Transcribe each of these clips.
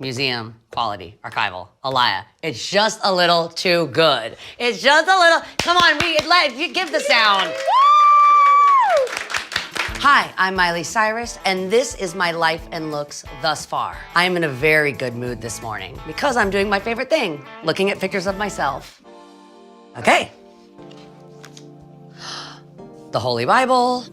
museum quality, archival, Alaya. It's just a little too good. It's just a little, come on, give the sound. Hi, I'm Miley Cyrus, and this is my life and looks thus far. I am in a very good mood this morning because I'm doing my favorite thing, looking at pictures of myself. Okay. The Holy Bible.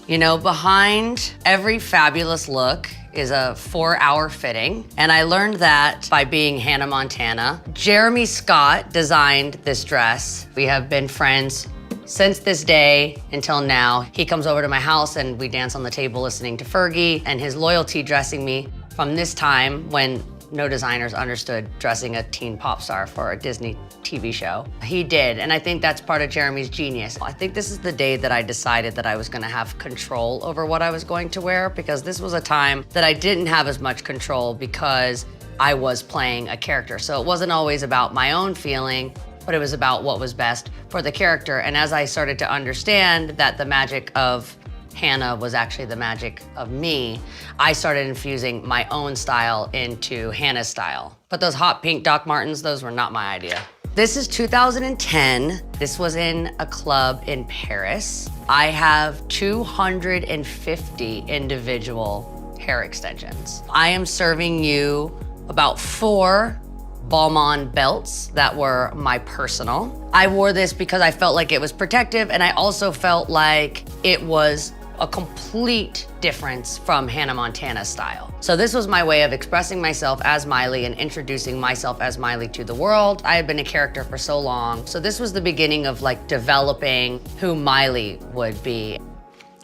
You know, behind every fabulous look is a 4-hour fitting. And I learned that by being Hannah Montana. Jeremy Scott designed this dress. We have been friends since this day until now. He comes over to my house and we dance on the table listening to Fergie, and his loyalty dressing me from this time when no designers understood dressing a teen pop star for a Disney TV show. He did, and I think that's part of Jeremy's genius. I think this is the day that I decided that I was gonna have control over what I was going to wear, because this was a time that I didn't have as much control because I was playing a character. So it wasn't always about my own feeling, but it was about what was best for the character. And as I started to understand that the magic of Hannah was actually the magic of me, I started infusing my own style into Hannah's style. But those hot pink Doc Martens, those were not my idea. This is 2010. This was in a club in Paris. I have 250 individual hair extensions. I am serving you about 4 Balmain belts that were my personal. I wore this because I felt like it was protective, and I also felt like it was a complete difference from Hannah Montana's style. So this was my way of expressing myself as Miley and introducing myself as Miley to the world. I had been a character for so long. So this was the beginning of like developing who Miley would be.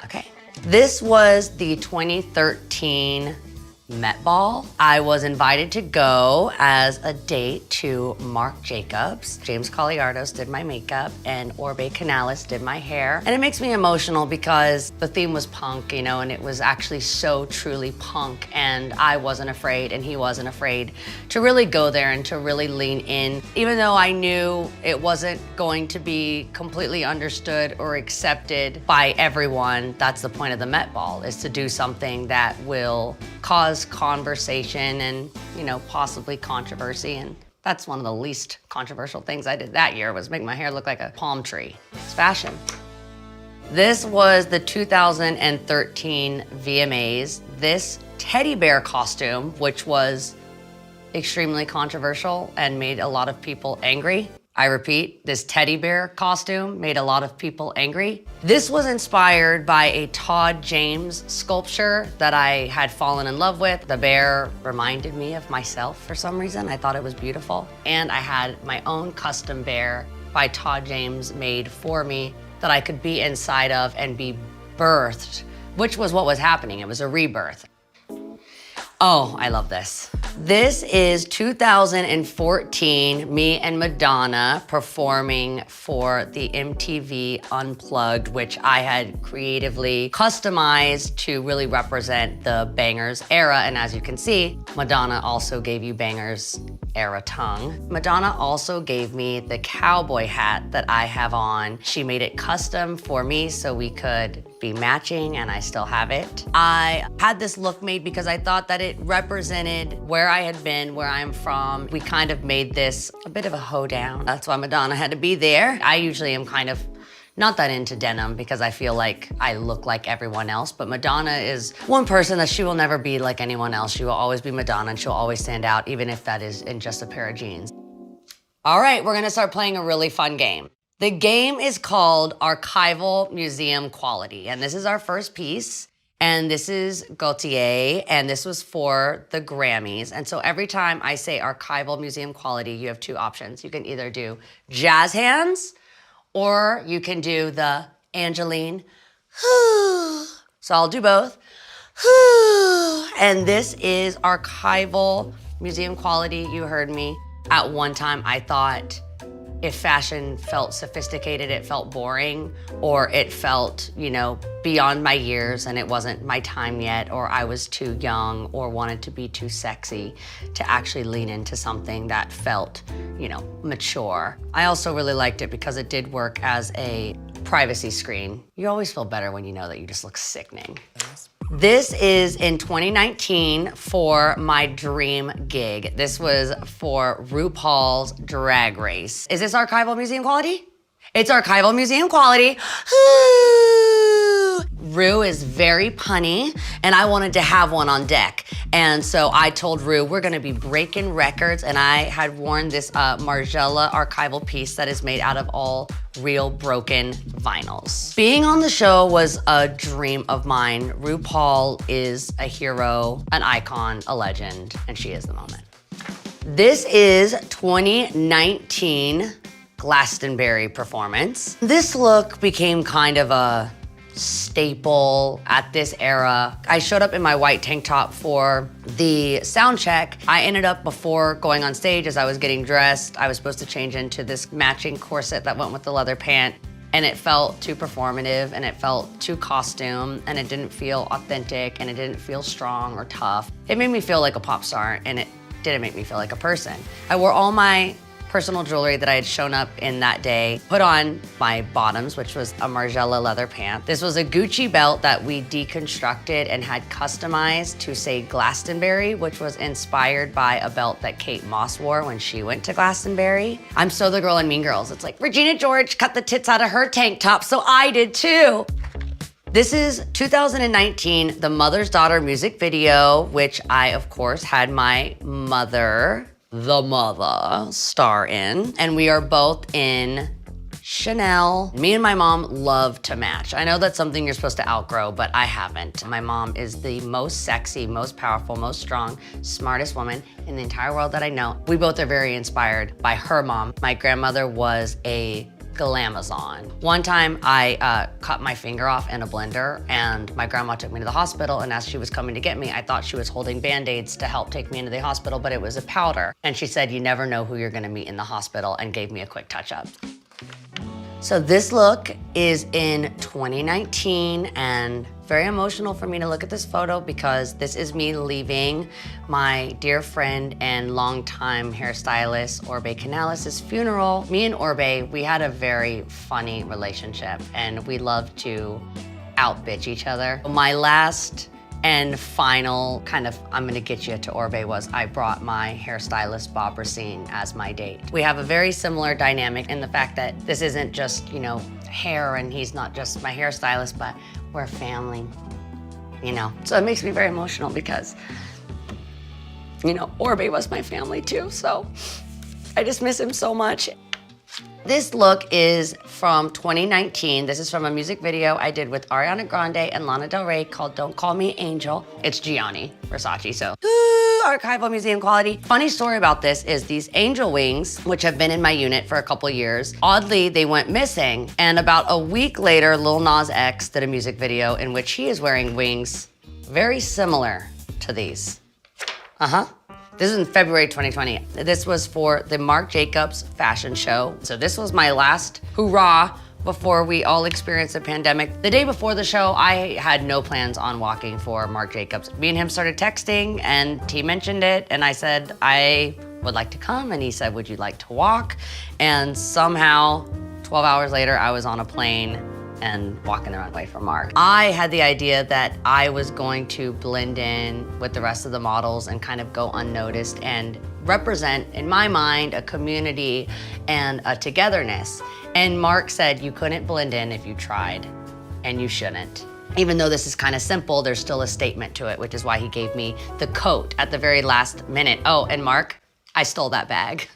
Okay. This was the 2013 Met Ball. I was invited to go as a date to Marc Jacobs. James Colliardos did my makeup and Orbe Canales did my hair. And it makes me emotional because the theme was punk, you know, and it was actually so truly punk, and I wasn't afraid and he wasn't afraid to really go there and to really lean in. Even though I knew it wasn't going to be completely understood or accepted by everyone, that's the point of the Met Ball, is to do something that will cause conversation and, you know, possibly controversy. And that's one of the least controversial things I did that year, was make my hair look like a palm tree. It's fashion. This was the 2013 VMAs. This teddy bear costume, which was extremely controversial and made a lot of people angry. I repeat, this teddy bear costume made a lot of people angry. This was inspired by a Todd James sculpture that I had fallen in love with. The bear reminded me of myself for some reason. I thought it was beautiful. And I had my own custom bear by Todd James made for me that I could be inside of and be birthed, which was what was happening. It was a rebirth. Oh, I love this. This is 2014, me and Madonna performing for the MTV Unplugged, which I had creatively customized to really represent the Bangers era. And as you can see, Madonna also gave you Bangers era tongue. Madonna also gave me the cowboy hat that I have on. She made it custom for me so we could be matching, and I still have it. I had this look made because I thought that it represented where I had been, where I'm from. We kind of made this a bit of a hoedown. That's why Madonna had to be there. I usually am kind of not that into denim because I feel like I look like everyone else, but Madonna is one person that she will never be like anyone else. She will always be Madonna and she'll always stand out, even if that is in just a pair of jeans. All right, we're gonna start playing a really fun game. The game is called Archival Museum Quality, and this is our first piece. And this is Gaultier, and this was for the Grammys. And so every time I say Archival Museum Quality, you have 2 options. You can either do jazz hands, or you can do the Angeline. So I'll do both. And this is Archival Museum Quality. You heard me. At one time, I thought if fashion felt sophisticated, it felt boring, or it felt, you know, beyond my years and it wasn't my time yet, or I was too young or wanted to be too sexy to actually lean into something that felt, you know, mature. I also really liked it because it did work as a privacy screen. You always feel better when you know that you just look sickening. This is in 2019 for my dream gig. This was for RuPaul's Drag Race. Is this archival museum quality? It's archival museum quality. Ru is very punny, and I wanted to have one on deck. And so I told Ru, we're gonna be breaking records, and I had worn this Margiela archival piece that is made out of all real broken vinyls. Being on the show was a dream of mine. RuPaul is a hero, an icon, a legend, and she is the moment. This is 2019 Glastonbury performance. This look became kind of a staple at this era. I showed up in my white tank top for the sound check. I ended up, before going on stage, as I was getting dressed, I was supposed to change into this matching corset that went with the leather pant, and it felt too performative, and it felt too costume, and it didn't feel authentic, and it didn't feel strong or tough. It made me feel like a pop star, and it didn't make me feel like a person. I wore all my personal jewelry that I had shown up in that day, put on my bottoms, which was a Margiela leather pant. This was a Gucci belt that we deconstructed and had customized to say Glastonbury, which was inspired by a belt that Kate Moss wore when she went to Glastonbury. I'm so the girl in Mean Girls. It's like, Regina George cut the tits out of her tank top, so I did too. This is 2019, the Mother's Daughter music video, which I, of course, had my mother, the mother, star in. And we are both in Chanel. Me and my mom love to match. I know that's something you're supposed to outgrow, but I haven't. My mom is the most sexy, most powerful, most strong, smartest woman in the entire world that I know. We both are very inspired by her mom. My grandmother was a glamazon. One time I cut my finger off in a blender, and my grandma took me to the hospital, and as she was coming to get me, I thought she was holding Band-Aids to help take me into the hospital, but it was a powder. And she said, you never know who you're gonna meet in the hospital, and gave me a quick touch-up. So this look is in 2019, and very emotional for me to look at this photo because this is me leaving my dear friend and longtime hairstylist, Orbe Canales' funeral. Me and Orbe, we had a very funny relationship, and we loved to out-bitch each other. My last and final kind of, I'm gonna get you to Orbe, was I brought my hairstylist, Bob Racine, as my date. We have a very similar dynamic in the fact that this isn't just, you know, hair, and he's not just my hairstylist, but we're family, you know? So it makes me very emotional because, you know, Orbe was my family too, so I just miss him so much. This look is from 2019. This is from a music video I did with Ariana Grande and Lana Del Rey called Don't Call Me Angel. It's Gianni Versace, so archival museum quality. Funny story about this is these angel wings, which have been in my unit for a couple years, oddly, they went missing. And about a week later, Lil Nas X did a music video in which he is wearing wings very similar to these. This is in February 2020. This was for the Marc Jacobs fashion show. So this was my last hurrah before we all experienced the pandemic. The day before the show, I had no plans on walking for Marc Jacobs. Me and him started texting, and he mentioned it, and I said, I would like to come, and he said, would you like to walk? And somehow, 12 hours later, I was on a plane and walking the runway for Marc. I had the idea that I was going to blend in with the rest of the models and kind of go unnoticed and represent, in my mind, a community and a togetherness. And Marc said you couldn't blend in if you tried, and you shouldn't. Even though this is kind of simple, there's still a statement to it, which is why he gave me the coat at the very last minute. Oh, and Marc, I stole that bag,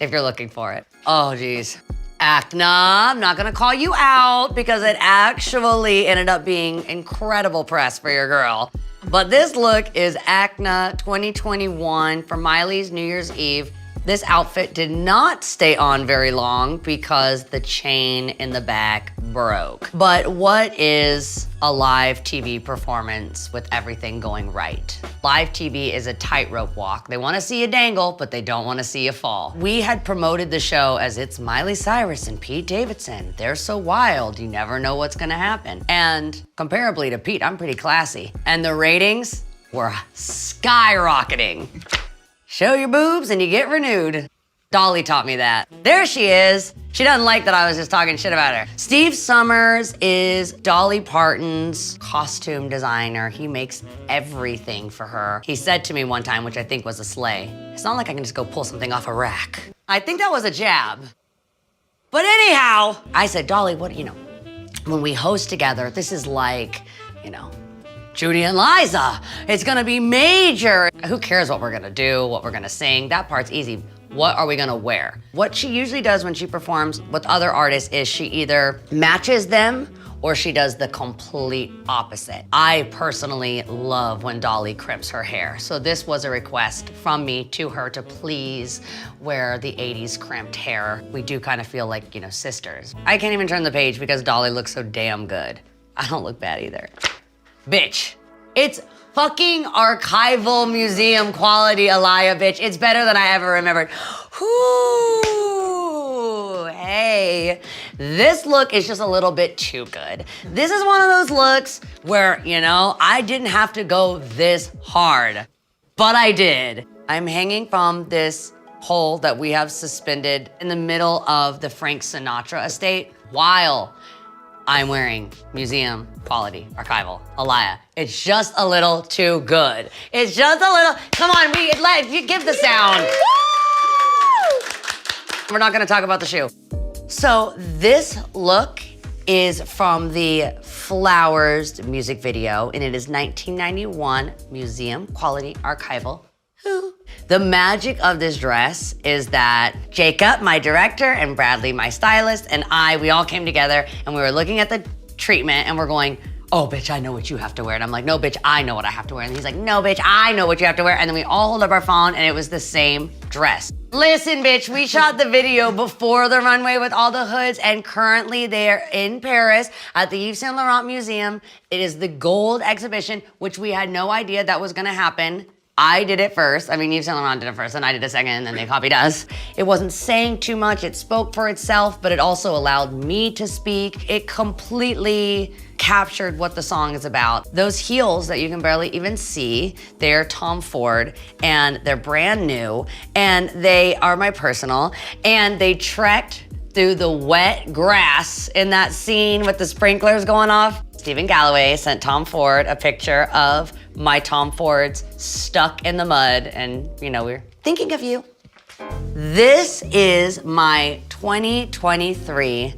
if you're looking for it. Oh, geez. Acna, I'm not gonna call you out because it actually ended up being incredible press for your girl. But this look is Acna 2021 for Miley's New Year's Eve. This outfit did not stay on very long because the chain in the back broke. But what is a live TV performance with everything going right? Live TV is a tightrope walk. They wanna see you dangle, but they don't wanna see you fall. We had promoted the show as it's Miley Cyrus and Pete Davidson. They're so wild, you never know what's gonna happen. And comparably to Pete, I'm pretty classy. And the ratings were skyrocketing. Show your boobs and you get renewed. Dolly taught me that. There she is. She doesn't like that I was just talking shit about her. Steve Summers is Dolly Parton's costume designer. He makes everything for her. He said to me one time, which I think was a slay, it's not like I can just go pull something off a rack. I think that was a jab. But anyhow, I said, Dolly, what, when we host together, this is like, Judy and Liza. It's gonna be major. Who cares what we're gonna do, what we're gonna sing? That part's easy. What are we gonna wear? What she usually does when she performs with other artists is she either matches them or she does the complete opposite. I personally love when Dolly crimps her hair. So this was a request from me to her to please wear the 80s crimped hair. We do kind of feel like, sisters. I can't even turn the page because Dolly looks so damn good. I don't look bad either. Bitch, it's fucking archival museum quality, Alaya, bitch. It's better than I ever remembered. Ooh, hey. This look is just a little bit too good. This is one of those looks where, I didn't have to go this hard, but I did. I'm hanging from this pole that we have suspended in the middle of the Frank Sinatra estate while I'm wearing museum quality, archival, Alaya. It's just a little too good. It's just a little, come on, you give the sound. We're not gonna talk about the shoe. So this look is from the Flowers music video, and it is 1991 museum quality archival. The magic of this dress is that Jacob, my director, and Bradley, my stylist, and we all came together and we were looking at the treatment and we're going, oh, bitch, I know what you have to wear. And I'm like, no, bitch, I know what I have to wear. And he's like, no, bitch, I know what you have to wear. And then we all hold up our phone and it was the same dress. Listen, bitch, we shot the video before the runway with all the hoods, and currently they're in Paris at the Yves Saint Laurent Museum. It is the gold exhibition, which we had no idea that was gonna happen. I did it first. Yves Saint Laurent did it first, and I did it second, and then they copied us. It wasn't saying too much. It spoke for itself, but it also allowed me to speak. It completely captured what the song is about. Those heels that you can barely even see, they're Tom Ford, and they're brand new, and they are my personal, and they trekked through the wet grass in that scene with the sprinklers going off. Stephen Galloway sent Tom Ford a picture of my Tom Fords stuck in the mud, and we're thinking of you. This is my 2023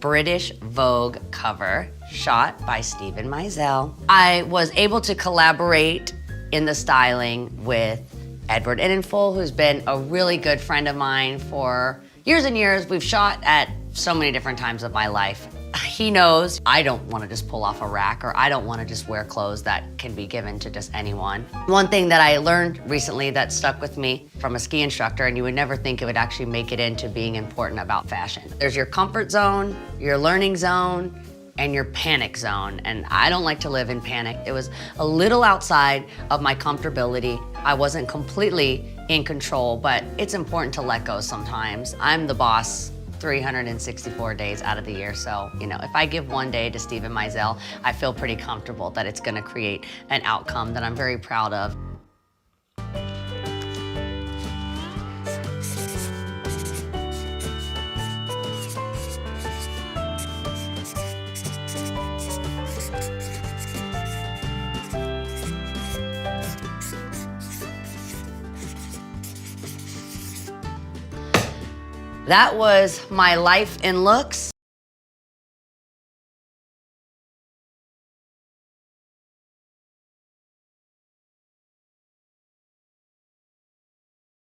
British Vogue cover, shot by Stephen Meisel. I was able to collaborate in the styling with Edward Innenfull, who's been a really good friend of mine for years and years. We've shot at so many different times of my life. He knows I don't want to just pull off a rack, or I don't want to just wear clothes that can be given to just anyone. One thing that I learned recently that stuck with me from a ski instructor, and you would never think it would actually make it into being important about fashion. There's your comfort zone, your learning zone, and your panic zone, and I don't like to live in panic. It was a little outside of my comfortability. I wasn't completely in control, but it's important to let go sometimes. I'm the boss 364 days out of the year. So, if I give one day to Stephen Meisel, I feel pretty comfortable that it's gonna create an outcome that I'm very proud of. That was my life in looks.